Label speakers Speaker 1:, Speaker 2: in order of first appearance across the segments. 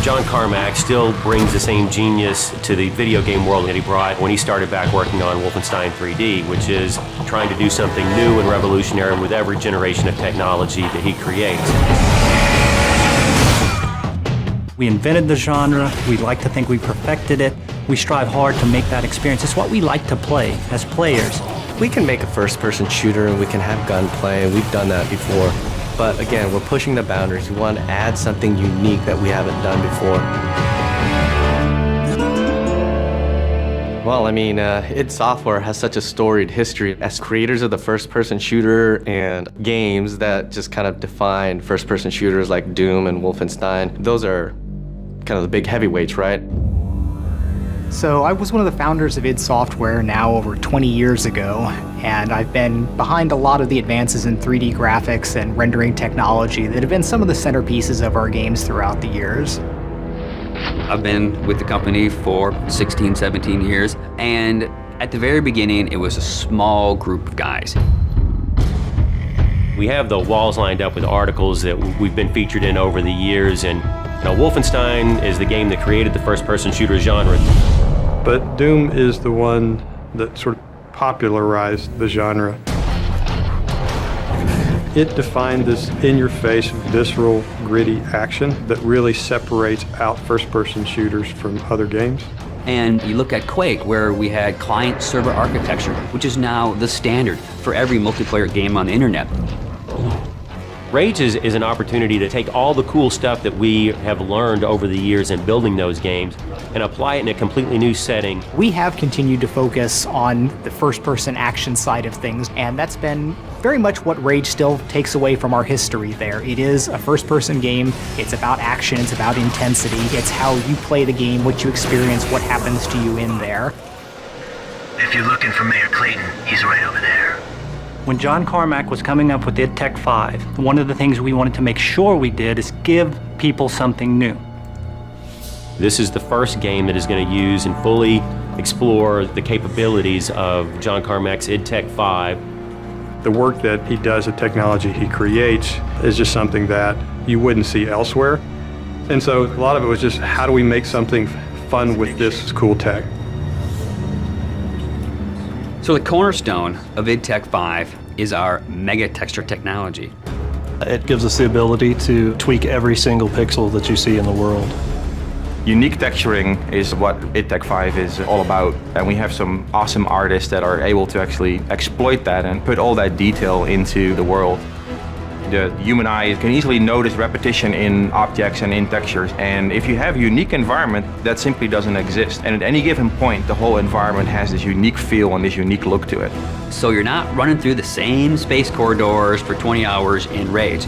Speaker 1: John Carmack still brings the same genius to the video game world that he brought when he started back working on Wolfenstein 3D, which is trying to do something new and revolutionary with every generation of technology that he creates.
Speaker 2: We invented the genre. We like to think we perfected it. We strive hard to make that experience. It's what we like to play as players.
Speaker 3: We can make a first-person shooter and we can have gunplay, and we've done that before. But again, we're pushing the boundaries. We want to add something unique that we haven't done before. Well, I mean, id Software has such a storied history as creators of the first-person shooter and games that just kind of define first-person shooters like Doom and Wolfenstein. Those are kind of the big heavyweights, right?
Speaker 4: So I was one of the founders of id Software now over 20 years ago, and I've been behind a lot of the advances in 3D graphics and rendering technology that have been some of the centerpieces of our games throughout the years.
Speaker 5: I've been with the company for 16, 17 years, and at the very beginning, it was a small group of guys.
Speaker 1: We have the walls lined up with articles that we've been featured in over the years, and Wolfenstein is the game that created the first-person shooter genre.
Speaker 6: But Doom is the one that sort of popularized the genre. It defined this in-your-face, visceral, gritty action that really separates out first-person shooters from other games.
Speaker 5: And you look at Quake, where we had client-server architecture, which is now the standard for every multiplayer game on the internet.
Speaker 1: Rage is an opportunity to take all the cool stuff that we have learned over the years in building those games and apply it in a completely new setting.
Speaker 4: We have continued to focus on the first-person action side of things, and that's been very much what Rage still takes away from our history there. It is a first-person game. It's about action. It's about intensity. It's how you play the game, what you experience, what happens to you in there.
Speaker 7: If you're looking for Mayor Clayton, he's right over there.
Speaker 2: When John Carmack was coming up with id Tech 5, one of the things we wanted to make sure we did is give people something new.
Speaker 1: This is the first game that is going to use and fully explore the capabilities of John Carmack's id Tech 5.
Speaker 6: The work that he does, the technology he creates, is just something that you wouldn't see elsewhere. And so a lot of it was just, how do we make something fun with this cool tech?
Speaker 5: So the cornerstone of id Tech 5 is our mega texture technology.
Speaker 8: It gives us the ability to tweak every single pixel that you see in the world.
Speaker 9: Unique texturing is what id Tech 5 is all about, and we have some awesome artists that are able to actually exploit that and put all that detail into the world. The human eye can easily notice repetition in objects and in textures, and if you have a unique environment, that simply doesn't exist. And at any given point, the whole environment has this unique feel and this unique look to it.
Speaker 5: So you're not running through the same space corridors for 20 hours in Rage.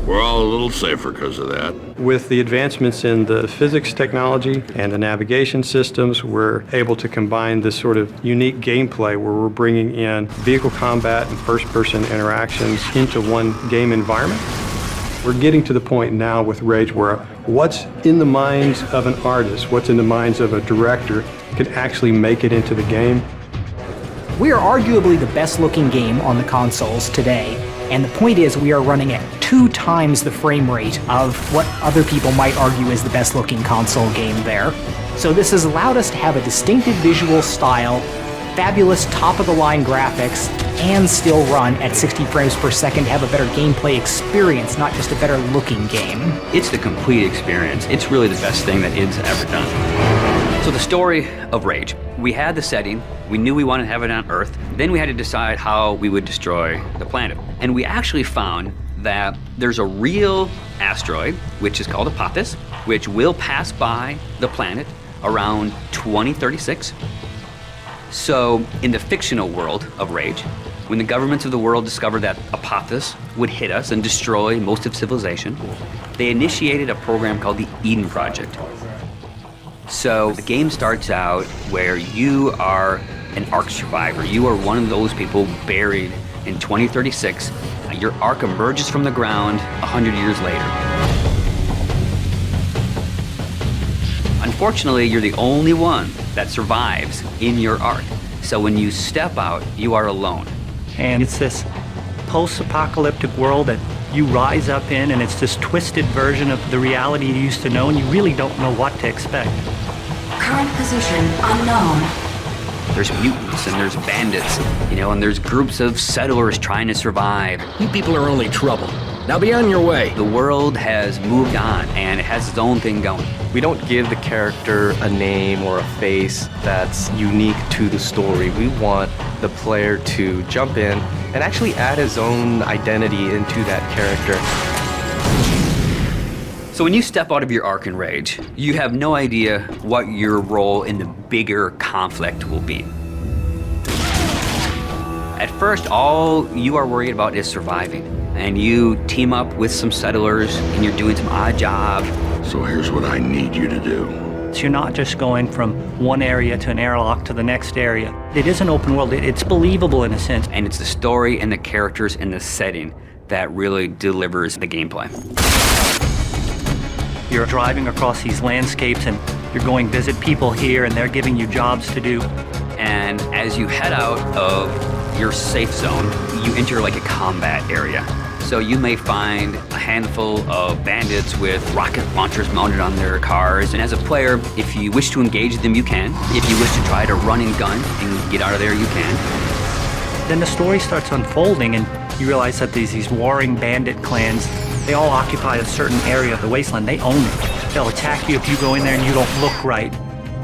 Speaker 10: We're all a little safer because of that.
Speaker 6: With the advancements in the physics technology and the navigation systems, we're able to combine this sort of unique gameplay where we're bringing in vehicle combat and first-person interactions into one game environment. We're getting to the point now with Rage where what's in the minds of an artist, what's in the minds of a director, can actually make it into the game.
Speaker 4: We are arguably the best-looking game on the consoles today, and the point is we are running at 2 times the frame rate of what other people might argue is the best-looking console game there. So this has allowed us to have a distinctive visual style, fabulous top-of-the-line graphics, and still run at 60 frames per second to have a better gameplay experience, not just a better-looking game.
Speaker 5: It's the complete experience. It's really the best thing that id's ever done. So the story of Rage. We had the setting, we knew we wanted to have it on Earth, then we had to decide how we would destroy the planet. And we actually found that there's a real asteroid, which is called Apophis, which will pass by the planet around 2036. So in the fictional world of Rage, when the governments of the world discovered that Apophis would hit us and destroy most of civilization, they initiated a program called the Eden Project. So the game starts out where you are an Ark survivor. You are one of those people buried in 2036. Your Ark emerges from the ground 100 years later. Unfortunately, you're the only one that survives in your Ark. So when you step out, you are alone.
Speaker 2: And it's this post-apocalyptic world that you rise up in, and it's this twisted version of the reality you used to know, and you really don't know what to expect.
Speaker 11: Current position unknown.
Speaker 5: There's mutants and there's bandits, and there's groups of settlers trying to survive.
Speaker 7: You people are only trouble. Now be on your way.
Speaker 5: The world has moved on, and it has its own thing going.
Speaker 3: We don't give the character a name or a face that's unique to the story. We want the player to jump in and actually add his own identity into that character.
Speaker 5: So when you step out of your arc in Rage, you have no idea what your role in the bigger conflict will be. At first, all you are worried about is surviving. And you team up with some settlers, and you're doing some odd job.
Speaker 10: So here's what I need you to do.
Speaker 2: So you're not just going from one area to an airlock to the next area. It is an open world. It's believable in a sense.
Speaker 5: And it's the story and the characters and the setting that really delivers the gameplay.
Speaker 2: You're driving across these landscapes, and you're going visit people here, and they're giving you jobs to do.
Speaker 5: And as you head out of your safe zone, you enter like a combat area. So you may find a handful of bandits with rocket launchers mounted on their cars. And as a player, if you wish to engage them, you can. If you wish to try to run and gun and get out of there, you can.
Speaker 2: Then the story starts unfolding, and you realize that these warring bandit clans, they all occupy a certain area of the Wasteland. They own it. They'll attack you if you go in there and you don't look right.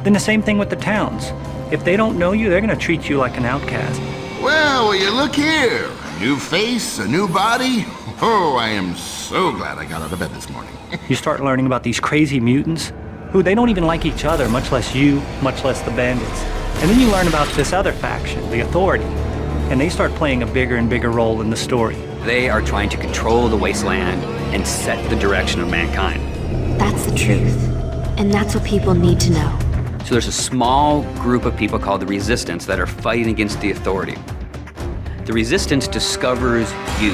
Speaker 2: Then the same thing with the towns. If they don't know you, they're going to treat you like an outcast.
Speaker 10: Well, will you look here? A new face, a new body. Oh, I am so glad I got out of bed this morning.
Speaker 2: You start learning about these crazy mutants who they don't even like each other, much less you, much less the bandits. And then you learn about this other faction, the Authority, and they start playing a bigger and bigger role in the story.
Speaker 5: They are trying to control the Wasteland and set the direction of mankind.
Speaker 11: That's the truth. And that's what people need to know.
Speaker 5: So there's a small group of people called the Resistance that are fighting against the Authority. The Resistance discovers you.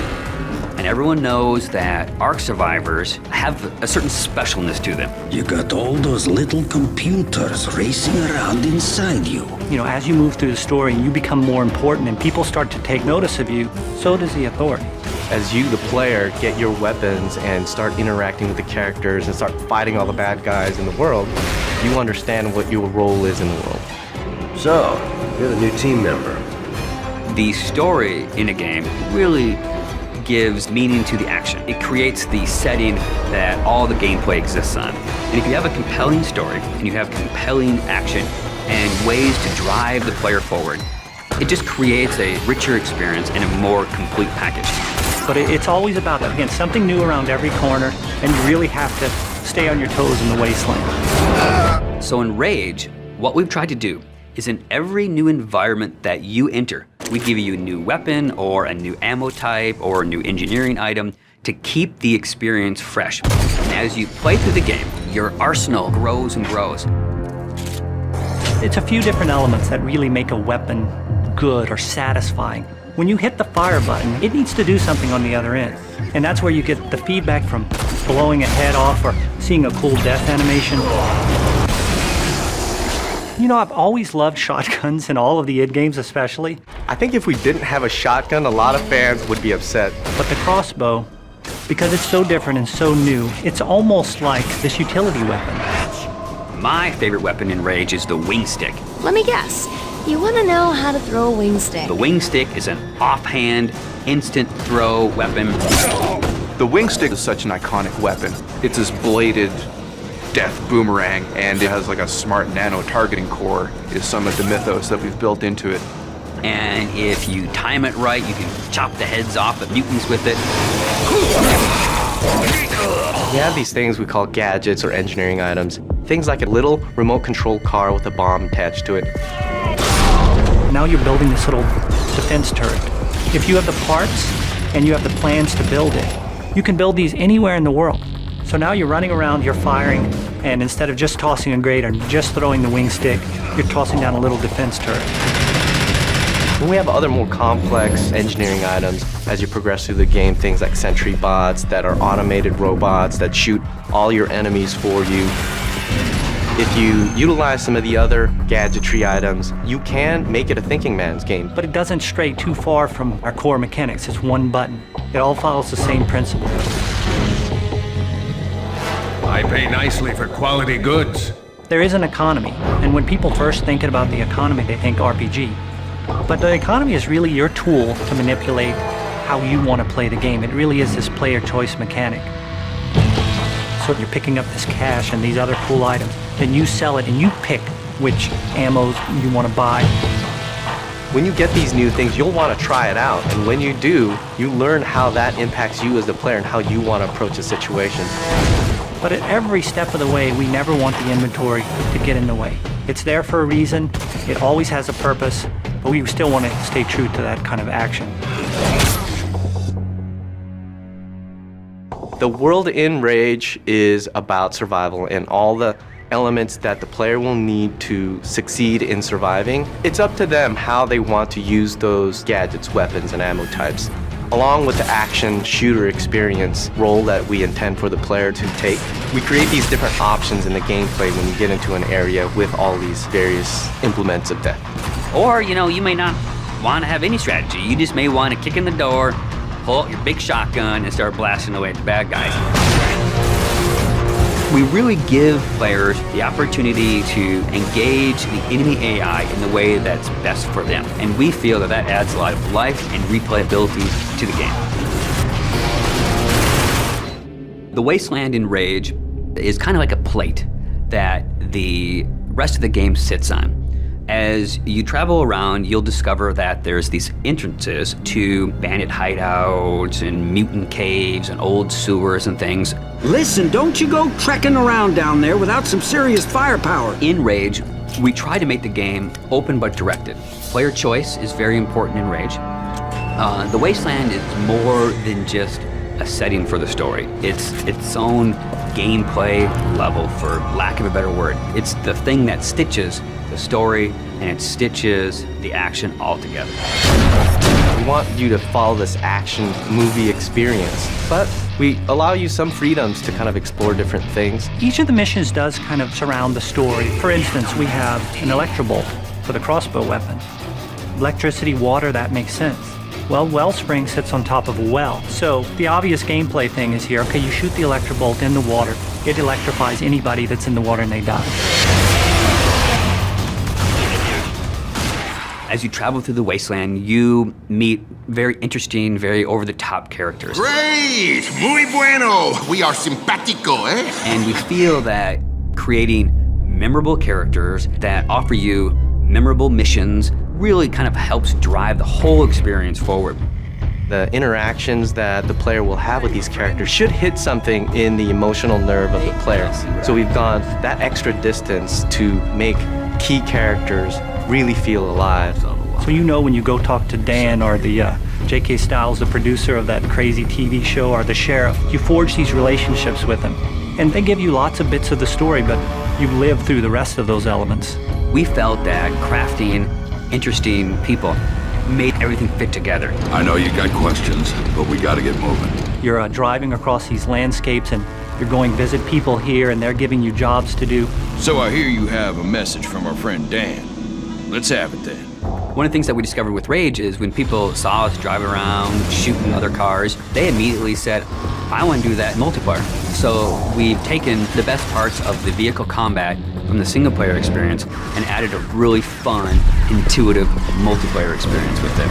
Speaker 5: And everyone knows that ARC survivors have a certain specialness to them.
Speaker 7: You got all those little computers racing around inside you.
Speaker 2: As you move through the story, you become more important and people start to take notice of you, so does the Authority.
Speaker 3: As you, the player, get your weapons and start interacting with the characters and start fighting all the bad guys in the world, you understand what your role is in the world.
Speaker 12: So, you're the new team member.
Speaker 5: The story in a game really gives meaning to the action. It creates the setting that all the gameplay exists on. And if you have a compelling story and you have compelling action and ways to drive the player forward, it just creates a richer experience and a more complete package.
Speaker 2: But it's always about, again, something new around every corner, and you really have to stay on your toes in the Wasteland.
Speaker 5: So in Rage, what we've tried to do is in every new environment that you enter, we give you a new weapon or a new ammo type or a new engineering item to keep the experience fresh. And as you play through the game, your arsenal grows and grows.
Speaker 2: It's a few different elements that really make a weapon good or satisfying. When you hit the fire button, it needs to do something on the other end. And that's where you get the feedback from blowing a head off or seeing a cool death animation. I've always loved shotguns in all of the id games especially.
Speaker 3: I think if we didn't have a shotgun, a lot of fans would be upset.
Speaker 2: But the crossbow, because it's so different and so new, it's almost like this utility weapon.
Speaker 5: My favorite weapon in Rage is the wing stick.
Speaker 11: Let me guess. You want to know how to throw a wing stick.
Speaker 5: The wing stick is an offhand, instant throw weapon.
Speaker 13: The wing stick is such an iconic weapon. It's this bladed death boomerang, and it has like a smart nano targeting core is some of the mythos that we've built into it.
Speaker 5: And if you time it right, you can chop the heads off of mutants with it.
Speaker 3: We have these things we call gadgets or engineering items. Things like a little remote control car with a bomb attached to it.
Speaker 2: Now you're building this little defense turret. If you have the parts and you have the plans to build it, you can build these anywhere in the world. So now you're running around, you're firing, and instead of just tossing a grenade or just throwing the wing stick, you're tossing down a little defense turret.
Speaker 3: Then we have other more complex engineering items as you progress through the game, things like sentry bots that are automated robots that shoot all your enemies for you. If you utilize some of the other gadgetry items, you can make it a thinking man's game.
Speaker 2: But it doesn't stray too far from our core mechanics. It's one button. It all follows the same principle.
Speaker 14: I pay nicely for quality goods.
Speaker 2: There is an economy, and when people first think about the economy, they think RPG. But the economy is really your tool to manipulate how you want to play the game. It really is this player choice mechanic. So you're picking up this cash and these other cool items, then you sell it and you pick which ammos you want to buy.
Speaker 3: When you get these new things, you'll want to try it out, and when you do, you learn how that impacts you as the player and how you want to approach a situation.
Speaker 2: But at every step of the way, we never want the inventory to get in the way. It's there for a reason, it always has a purpose, but we still want to stay true to that kind of action.
Speaker 3: The world in Rage is about survival and all the elements that the player will need to succeed in surviving. It's up to them how they want to use those gadgets, weapons, and ammo types. Along with the action shooter experience role that we intend for the player to take, we create these different options in the gameplay when you get into an area with all these various implements of death.
Speaker 5: Or, you may not want to have any strategy. You just may want to kick in the door, pull out your big shotgun, and start blasting away at the bad guys. We really give players the opportunity to engage the enemy AI in the way that's best for them. And we feel that that adds a lot of life and replayability to the game. The Wasteland in Rage is kind of like a plate that the rest of the game sits on. As you travel around, you'll discover that there's these entrances to bandit hideouts and mutant caves and old sewers and things.
Speaker 15: Listen, don't you go trekking around down there without some serious firepower.
Speaker 5: In Rage, we try to make the game open but directed. Player choice is very important in Rage. The Wasteland is more than just a setting for the story. It's its own gameplay level, for lack of a better word. It's the thing that stitches the story and it stitches the action all together.
Speaker 3: We want you to follow this action movie experience, but we allow you some freedoms to kind of explore different things.
Speaker 2: Each of the missions does kind of surround the story. For instance, we have an electrobolt for the crossbow weapon. Electricity, water, that makes sense. Well, Wellspring sits on top of a well. So the obvious gameplay thing is here, okay, you shoot the electrobolt in the water. It electrifies anybody that's in the water and they die.
Speaker 5: As you travel through the Wasteland, you meet very interesting, very over-the-top characters.
Speaker 10: Great! Muy bueno! We are simpático, eh?
Speaker 5: And we feel that creating memorable characters that offer you memorable missions really kind of helps drive the whole experience forward.
Speaker 3: The interactions that the player will have with these characters should hit something in the emotional nerve of the player. So we've gone that extra distance to make key characters really feel alive.
Speaker 2: So when you go talk to Dan or the J.K. Styles, the producer of that crazy TV show, or the sheriff, you forge these relationships with them. And they give you lots of bits of the story, but you live through the rest of those elements.
Speaker 5: We felt that crafting interesting people made everything fit together.
Speaker 14: I know you got questions, but we gotta get moving.
Speaker 2: You're driving across these landscapes and you're going visit people here and they're giving you jobs to do.
Speaker 14: So I hear you have a message from our friend Dan. Let's have it then.
Speaker 5: One of the things that we discovered with Rage is when people saw us drive around shooting other cars, they immediately said, I want to do that in multiplayer. So we've taken the best parts of the vehicle combat from the single player experience and added a really fun, intuitive multiplayer experience with it.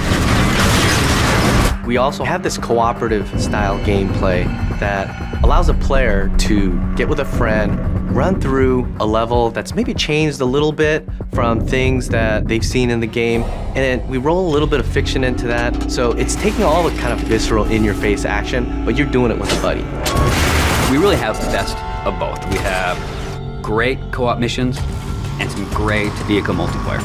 Speaker 3: We also have this cooperative style gameplay that allows a player to get with a friend, run through a level that's maybe changed a little bit from things that they've seen in the game, and then we roll a little bit of fiction into that. So it's taking all the kind of visceral in-your-face action, but you're doing it with a buddy.
Speaker 5: We really have the best of both. We have great co-op missions and some great vehicle multiplayer.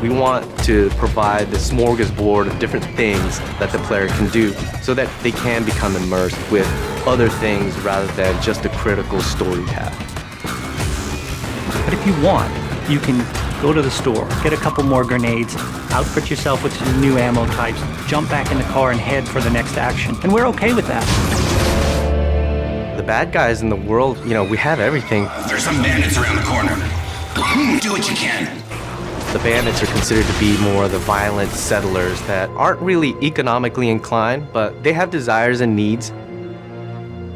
Speaker 3: We want to provide the smorgasbord of different things that the player can do so that they can become immersed with other things rather than just a critical story path.
Speaker 2: But if you want, you can go to the store, get a couple more grenades, outfit yourself with some new ammo types, jump back in the car and head for the next action. And we're okay with that.
Speaker 3: The bad guys in the world, we have everything.
Speaker 7: There's some bandits around the corner. Do what you can.
Speaker 3: The bandits are considered to be more the violent settlers that aren't really economically inclined, but they have desires and needs.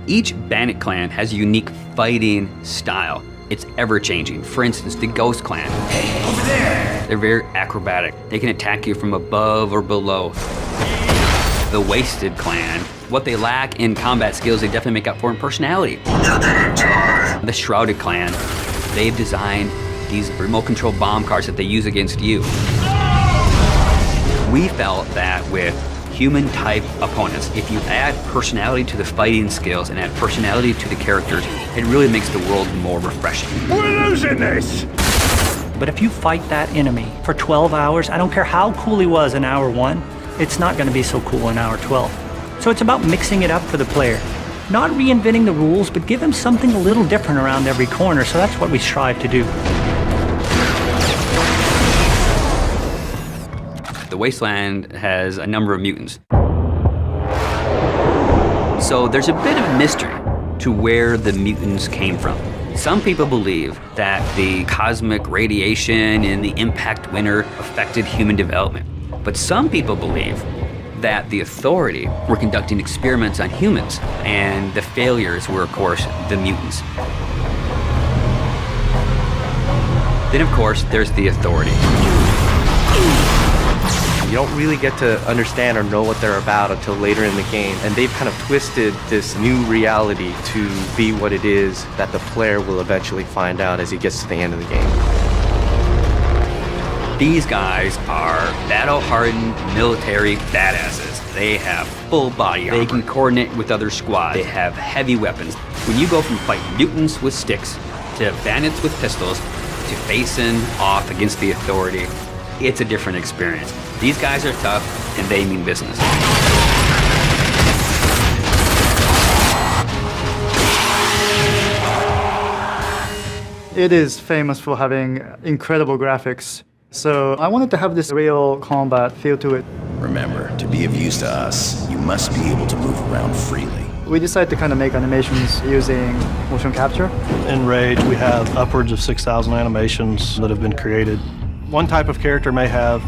Speaker 5: Each bandit clan has a unique fighting style. It's ever-changing. For instance, the Ghost Clan.
Speaker 7: Hey, over there!
Speaker 5: They're very acrobatic. They can attack you from above or below. The Wasted Clan, what they lack in combat skills, they definitely make up for in personality. The Shrouded Clan, they've designed these remote-control bomb cars that they use against you. We felt that with human-type opponents, if you add personality to the fighting skills and add personality to the characters, it really makes the world more refreshing.
Speaker 2: We're losing this! But if you fight that enemy for 12 hours, I don't care how cool he was in hour 1, it's not going to be so cool in hour 12. So it's about mixing it up for the player. Not reinventing the rules, but give him something a little different around every corner, so that's what we strive to do.
Speaker 5: The Wasteland has a number of mutants. So there's a bit of mystery to where the mutants came from. Some people believe that the cosmic radiation in the impact winter affected human development. But some people believe that the Authority were conducting experiments on humans, and the failures were, of course, the mutants. Then, of course, there's the Authority.
Speaker 3: You don't really get to understand or know what they're about until later in the game, and they've kind of twisted this new reality to be what it is that the player will eventually find out as he gets to the end of the game.
Speaker 5: These guys are battle-hardened military badasses. They have full body armor. They can coordinate with other squads. They have heavy weapons. When you go from fighting mutants with sticks to bandits with pistols to facing off against the Authority, it's a different experience. These guys are tough, and they mean business.
Speaker 16: It is famous for having incredible graphics. So I wanted to have this real combat feel to it.
Speaker 7: Remember, to be of use to us, you must be able to move around freely.
Speaker 16: We decided to kind of make animations using motion capture.
Speaker 8: In Rage, we have upwards of 6,000 animations that have been created. One type of character may have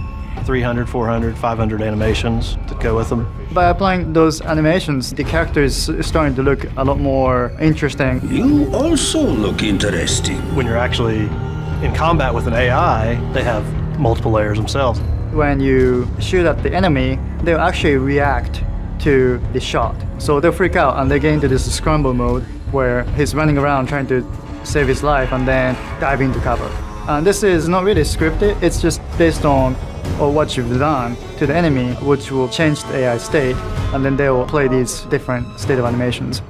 Speaker 8: 300, 400, 500 animations that go with them.
Speaker 16: By applying those animations, the character is starting to look a lot more interesting.
Speaker 7: You also look interesting.
Speaker 8: When you're actually in combat with an AI, they have multiple layers themselves.
Speaker 16: When you shoot at the enemy, they'll actually react to the shot. So they'll freak out and they get into this scramble mode where he's running around trying to save his life and then dive into cover. And this is not really scripted, it's just based on what you've done to the enemy, which will change the AI state, and then they will play these different state of animations.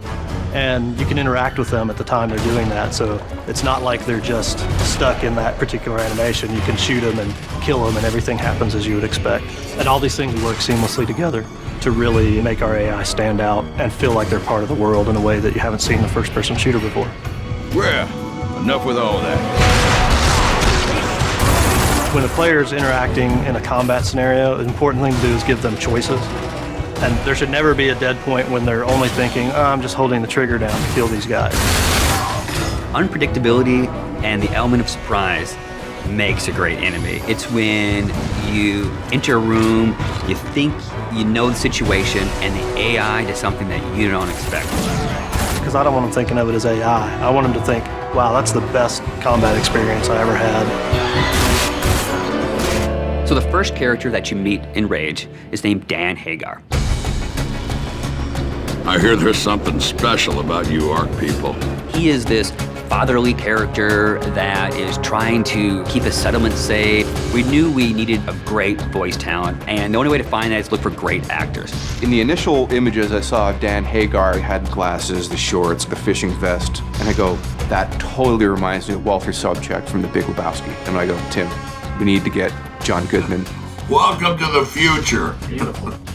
Speaker 8: And you can interact with them at the time they're doing that, so it's not like they're just stuck in that particular animation. You can shoot them and kill them, and everything happens as you would expect. And all these things work seamlessly together to really make our AI stand out and feel like they're part of the world in a way that you haven't seen in a first-person shooter before.
Speaker 14: Well, enough with all that.
Speaker 8: When the player's interacting in a combat scenario, the important thing to do is give them choices. And there should never be a dead point when they're only thinking, oh, I'm just holding the trigger down to kill these guys.
Speaker 5: Unpredictability and the element of surprise makes a great enemy. It's when you enter a room, you think you know the situation, and the AI does something that you don't expect.
Speaker 8: Because I don't want them thinking of it as AI. I want them to think, wow, that's the best combat experience I ever had.
Speaker 5: So the first character that you meet in Rage is named Dan Hagar.
Speaker 14: I hear there's something special about you Ark people.
Speaker 5: He is this fatherly character that is trying to keep his settlement safe. We knew we needed a great voice talent, and the only way to find that is look for great actors.
Speaker 13: In the initial images I saw of Dan Hagar, he had glasses, the shorts, the fishing vest, and I go, that totally reminds me of Walter Sobchak from The Big Lebowski. And I go, Tim, we need to get John Goodman.
Speaker 10: Welcome to the future.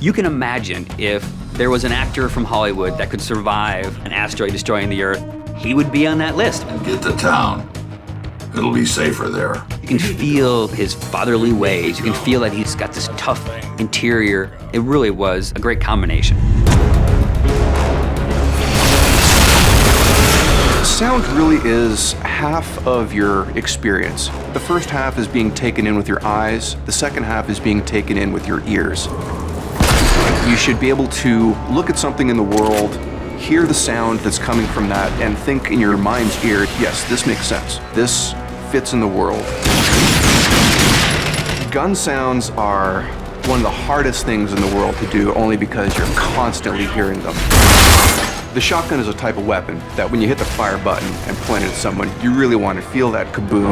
Speaker 5: You can imagine if there was an actor from Hollywood that could survive an asteroid destroying the Earth, he would be on that list.
Speaker 10: Get to town. It'll be safer there.
Speaker 5: You can feel his fatherly ways. You can feel that he's got this tough interior. It really was a great combination.
Speaker 13: Sound really is half of your experience. The first half is being taken in with your eyes, the second half is being taken in with your ears. You should be able to look at something in the world, hear the sound that's coming from that, and think in your mind's ear, yes, this makes sense. This fits in the world. Gun sounds are one of the hardest things in the world to do, only because you're constantly hearing them. The shotgun is a type of weapon that when you hit the fire button and point it at someone, you really want to feel that kaboom.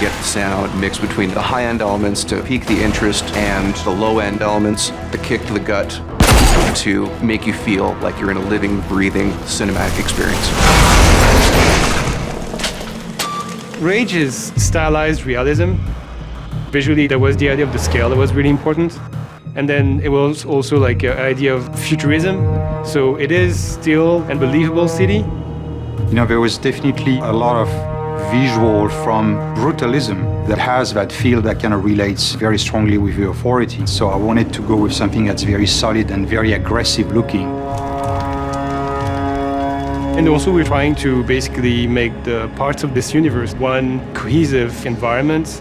Speaker 13: Get the sound mixed between the high-end elements to pique the interest and the low-end elements, the kick to the gut, to make you feel like you're in a living, breathing, cinematic experience.
Speaker 17: Rage is stylized realism. Visually, there was the idea of the scale that was really important. And then it was also like an idea of futurism. So it is still a believable city.
Speaker 18: You know, there was definitely a lot of visual from brutalism that has that feel that kind of relates very strongly with the authority. So I wanted to go with something that's very solid and very aggressive looking.
Speaker 17: And also we're trying to basically make the parts of this universe one cohesive environment.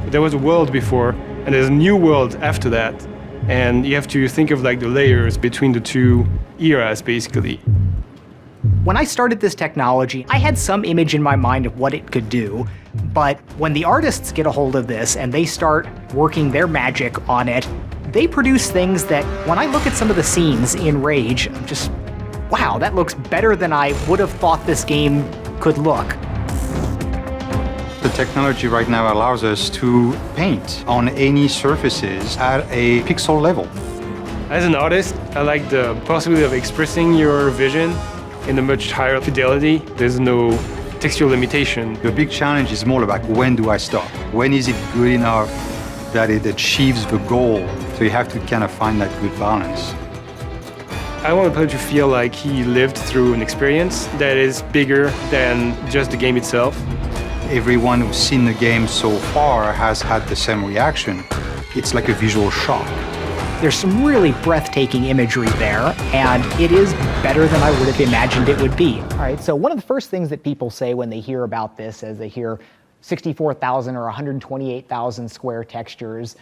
Speaker 17: There was a world before, and there's a new world after that. And you have to think of like the layers between the two eras, basically.
Speaker 4: When I started this technology, I had some image in my mind of what it could do, but when the artists get a hold of this and they start working their magic on it, they produce things that, when I look at some of the scenes in Rage, I'm just, wow, that looks better than I would have thought this game could look.
Speaker 18: The technology right now allows us to paint on any surfaces at a pixel level.
Speaker 17: As an artist, I like the possibility of expressing your vision in a much higher fidelity. There's no textual limitation.
Speaker 18: The big challenge is more about when do I stop? When is it good enough that it achieves the goal? So you have to kind of find that good balance.
Speaker 17: I want the player to feel like he lived through an experience that is bigger than just the game itself.
Speaker 18: Everyone who's seen the game so far has had the same reaction. It's like a visual shock.
Speaker 4: There's some really breathtaking imagery there, and it is better than I would have imagined it would be. All right, so one of the first things that people say when they hear about this, as they hear 64,000 or 128,000 square textures,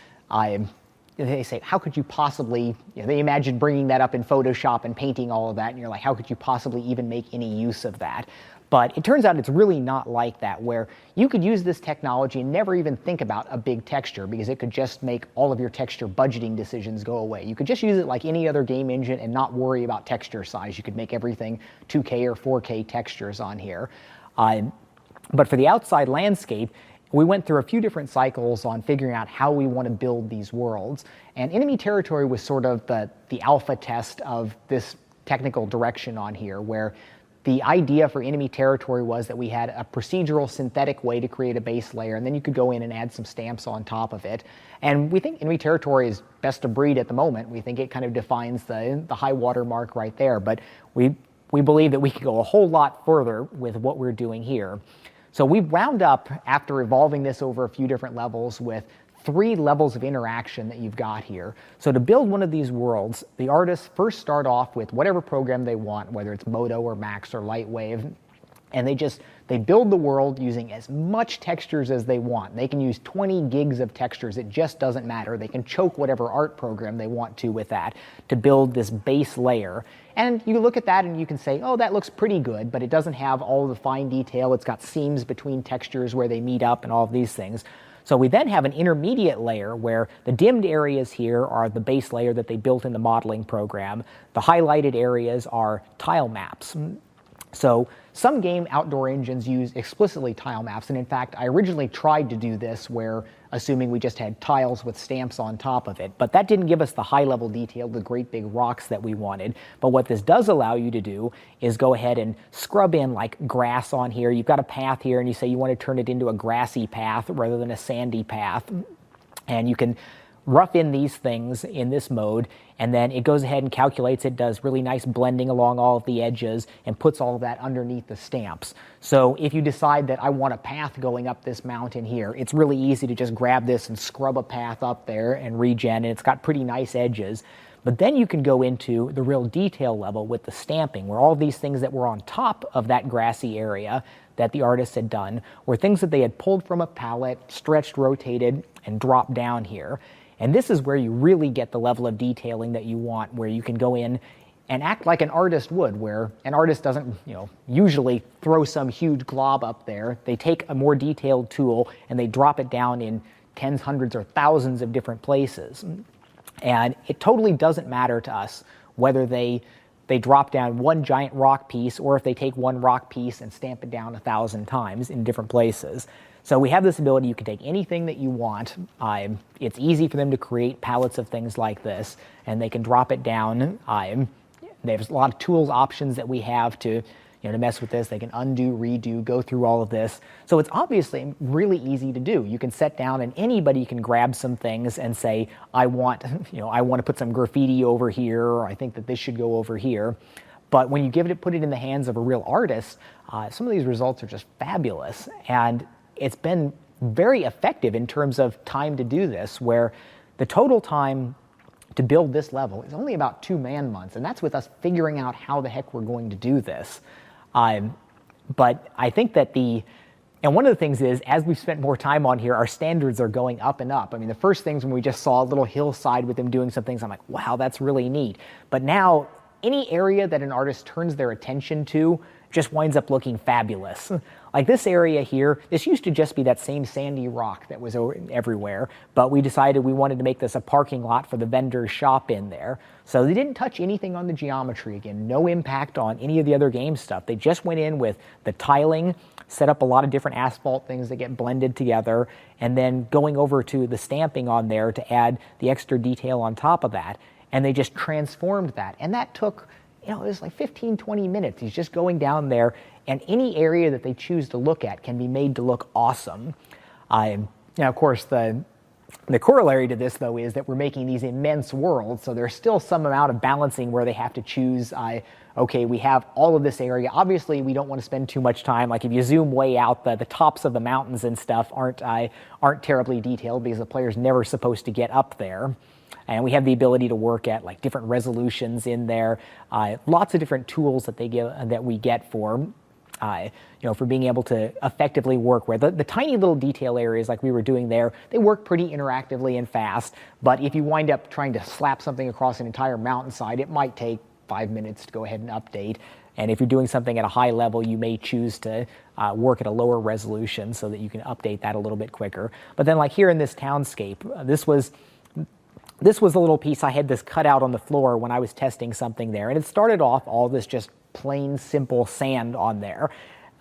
Speaker 4: they say, how could you possibly, they imagine bringing that up in Photoshop and painting all of that, and you're like, how could you possibly even make any use of that? But it turns out it's really not like that, where you could use this technology and never even think about a big texture, because it could just make all of your texture budgeting decisions go away. You could just use it like any other game engine and not worry about texture size. You could make everything 2K or 4K textures on here. But for the outside landscape, we went through a few different cycles on figuring out how we want to build these worlds. And enemy territory was sort of the alpha test of this technical direction on here, where the idea for enemy territory was that we had a procedural synthetic way to create a base layer, and then you could go in and add some stamps on top of it. And we think enemy territory is best of breed at the moment. We think it kind of defines the high water mark right there, but we believe that we could go a whole lot further with what we're doing here. So we wound up, after evolving this over a few different levels, with 3 levels of interaction that you've got here. So to build one of these worlds, the artists first start off with whatever program they want, whether it's Modo or Max or Lightwave, and they build the world using as much textures as they want. They can use 20 gigs of textures. It just doesn't matter. They can choke whatever art program they want to with that to build this base layer. And you look at that and you can say, oh, that looks pretty good, but it doesn't have all the fine detail. It's got seams between textures where they meet up and all of these things. So we then have an intermediate layer where the dimmed areas here are the base layer that they built in the modeling program. The highlighted areas are tile maps. So some game outdoor engines use explicitly tile maps, and in fact, I originally tried to do this where, assuming we just had tiles with stamps on top of it, but that didn't give us the high-level detail, the great big rocks that we wanted. But what this does allow you to do is go ahead and scrub in like grass on here. You've got a path here, and you say you want to turn it into a grassy path rather than a sandy path, and you can rough in these things in this mode, and then it goes ahead and calculates it, does really nice blending along all of the edges, and puts all of that underneath the stamps. So if you decide that I want a path going up this mountain here, it's really easy to just grab this and scrub a path up there and regen, and it's got pretty nice edges. But then you can go into the real detail level with the stamping, where all these things that were on top of that grassy area that the artists had done were things that they had pulled from a palette, stretched, rotated, and dropped down here. And this is where you really get the level of detailing that you want, where you can go in and act like an artist would, where an artist doesn't, usually throw some huge glob up there. They take a more detailed tool and they drop it down in tens, hundreds, or thousands of different places. And it totally doesn't matter to us whether they drop down one giant rock piece or if they take one rock piece and stamp it down 1,000 times in different places. So we have this ability, you can take anything that you want. It's easy for them to create palettes of things like this, and they can drop it down. There's a lot of tools options that we have to mess with this. They can undo, redo, go through all of this. So it's obviously really easy to do. You can sit down and anybody can grab some things and say, I want to put some graffiti over here, or I think that this should go over here. But when you put it in the hands of a real artist, some of these results are just fabulous. And it's been very effective in terms of time to do this, where the total time to build this level is only about 2 man-months, and that's with us figuring out how the heck we're going to do this. But I think that and one of the things is, as we've spent more time on here, our standards are going up and up. I mean, the first things when we just saw a little hillside with them doing some things, I'm like, wow, that's really neat. But now, any area that an artist turns their attention to just winds up looking fabulous. Like this area here, this used to just be that same sandy rock that was everywhere, but we decided we wanted to make this a parking lot for the vendor's shop in there. So they didn't touch anything on the geometry. Again, no impact on any of the other game stuff. They just went in with the tiling, set up a lot of different asphalt things that get blended together, and then going over to the stamping on there to add the extra detail on top of that. And they just transformed that. And that took, it was like 15, 20 minutes. He's just going down there, and any area that they choose to look at can be made to look awesome. Now, of course, the corollary to this, though, is that we're making these immense worlds, so there's still some amount of balancing where they have to choose, okay, we have all of this area. Obviously, we don't want to spend too much time. Like if you zoom way out, the tops of the mountains and stuff aren't terribly detailed because the player's never supposed to get up there. And we have the ability to work at like different resolutions in there. Lots of different tools that we get for for being able to effectively work with. The tiny little detail areas like we were doing there, they work pretty interactively and fast. But if you wind up trying to slap something across an entire mountainside, it might take 5 minutes to go ahead and update. And if you're doing something at a high level, you may choose to work at a lower resolution so that you can update that a little bit quicker. But then like here in this townscape, this was a little piece. I had this cut out on the floor when I was testing something there. And it started off all this just plain, simple sand on there.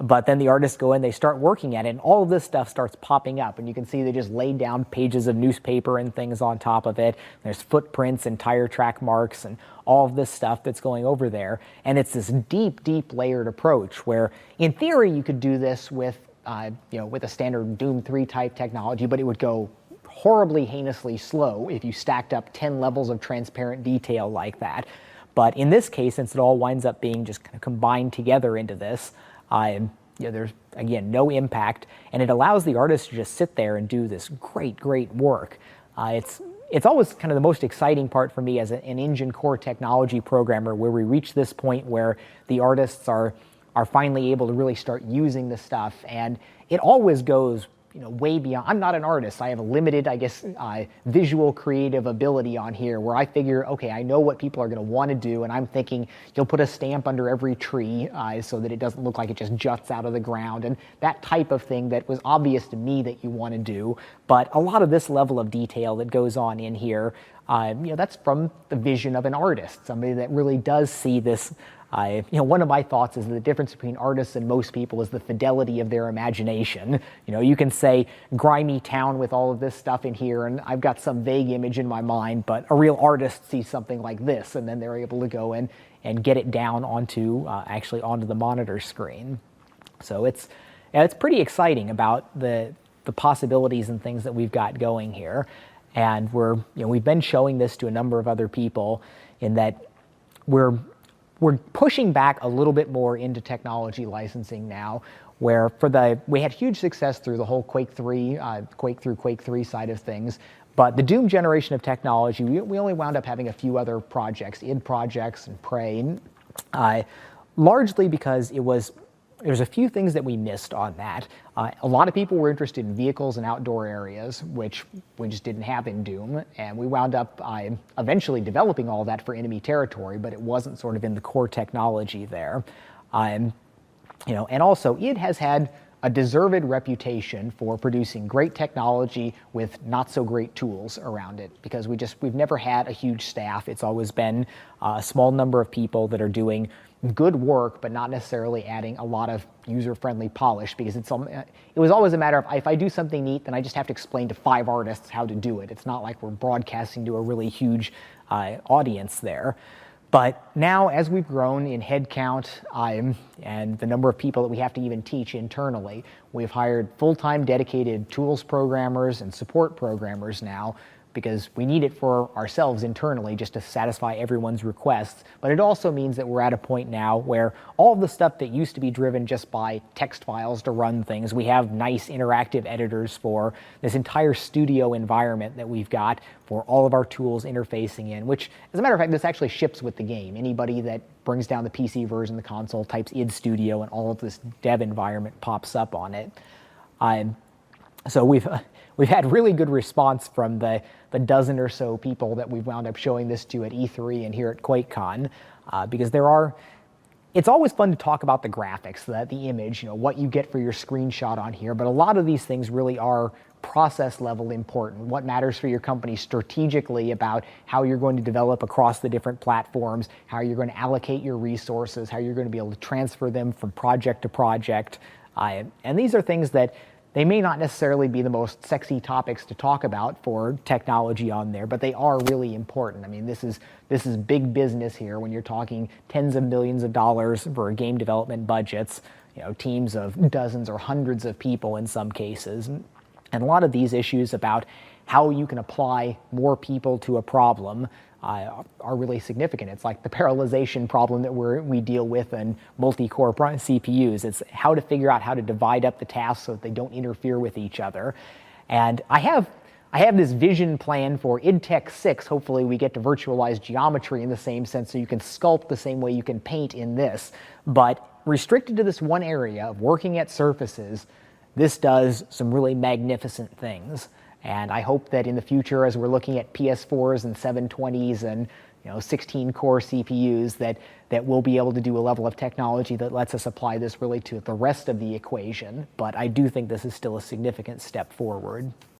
Speaker 4: But then the artists go in, they start working at it, and all of this stuff starts popping up. And you can see they just laid down pages of newspaper and things on top of it. There's footprints and tire track marks and all of this stuff that's going over there. And it's this deep, deep layered approach where, in theory, you could do this with, with a standard Doom 3 type technology, but it would go horribly heinously slow if you stacked up 10 levels of transparent detail like that. But in this case, since it all winds up being just kind of combined together into this, there's, again, no impact, and it allows the artist to just sit there and do this great, great work. It's always kind of the most exciting part for me as an engine core technology programmer, where we reach this point where the artists are finally able to really start using the stuff, and it always goes way beyond. I'm not an artist. I have a limited, visual creative ability on here, where I figure, okay, I know what people are going to want to do, and I'm thinking you'll put a stamp under every tree so that it doesn't look like it just juts out of the ground, and that type of thing that was obvious to me that you want to do. But a lot of this level of detail that goes on in here, that's from the vision of an artist, somebody that really does see this. One of my thoughts is the difference between artists and most people is the fidelity of their imagination. You can say grimy town with all of this stuff in here, and I've got some vague image in my mind, but a real artist sees something like this, and then they're able to go in and get it down onto the monitor screen. So it's pretty exciting about the possibilities and things that we've got going here. And we've been showing this to a number of other people in that we're pushing back a little bit more into technology licensing now, where we had huge success through the whole Quake 3 side of things, But the Doom generation of technology, we only wound up having a few other projects, id projects and Prey, largely because there's a few things that we missed on that. A lot of people were interested in vehicles and outdoor areas, which we just didn't have in Doom, and we wound up eventually developing all that for enemy territory, but it wasn't sort of in the core technology there. And also id has had a deserved reputation for producing great technology with not so great tools around it, because we've never had a huge staff. It's always been a small number of people that are doing good work, but not necessarily adding a lot of user-friendly polish, because it was always a matter of, if I do something neat, then I just have to explain to 5 artists how to do it. It's not like we're broadcasting to a really huge audience there. But now, as we've grown in headcount and the number of people that we have to even teach internally, we've hired full-time dedicated tools programmers and support programmers now, because we need it for ourselves internally just to satisfy everyone's requests. But it also means that we're at a point now where all of the stuff that used to be driven just by text files to run things, we have nice interactive editors for this entire studio environment that we've got for all of our tools interfacing in, which, as a matter of fact, this actually ships with the game. Anybody that brings down the PC version of the console, types id Studio, and all of this dev environment pops up on it. So we've had really good response from the dozen or so people that we've wound up showing this to at E3 and here at QuakeCon, because it's always fun to talk about the graphics, the image, what you get for your screenshot on here, but a lot of these things really are process level important. What matters for your company strategically about how you're going to develop across the different platforms, how you're going to allocate your resources, how you're going to be able to transfer them from project to project. And these are things that they may not necessarily be the most sexy topics to talk about for technology on there, but they are really important. I mean, this is big business here when you're talking tens of millions of dollars for game development budgets, teams of dozens or hundreds of people in some cases. And a lot of these issues about how you can apply more people to a problem are really significant. It's like the parallelization problem that we deal with in multi-core CPUs. It's how to figure out how to divide up the tasks so that they don't interfere with each other. And I have this vision plan for IdTech 6. Hopefully we get to virtualize geometry in the same sense, so you can sculpt the same way you can paint in this. But restricted to this one area of working at surfaces, this does some really magnificent things. And I hope that in the future, as we're looking at PS4s and 720s and 16-core CPUs, that we'll be able to do a level of technology that lets us apply this really to the rest of the equation. But I do think this is still a significant step forward.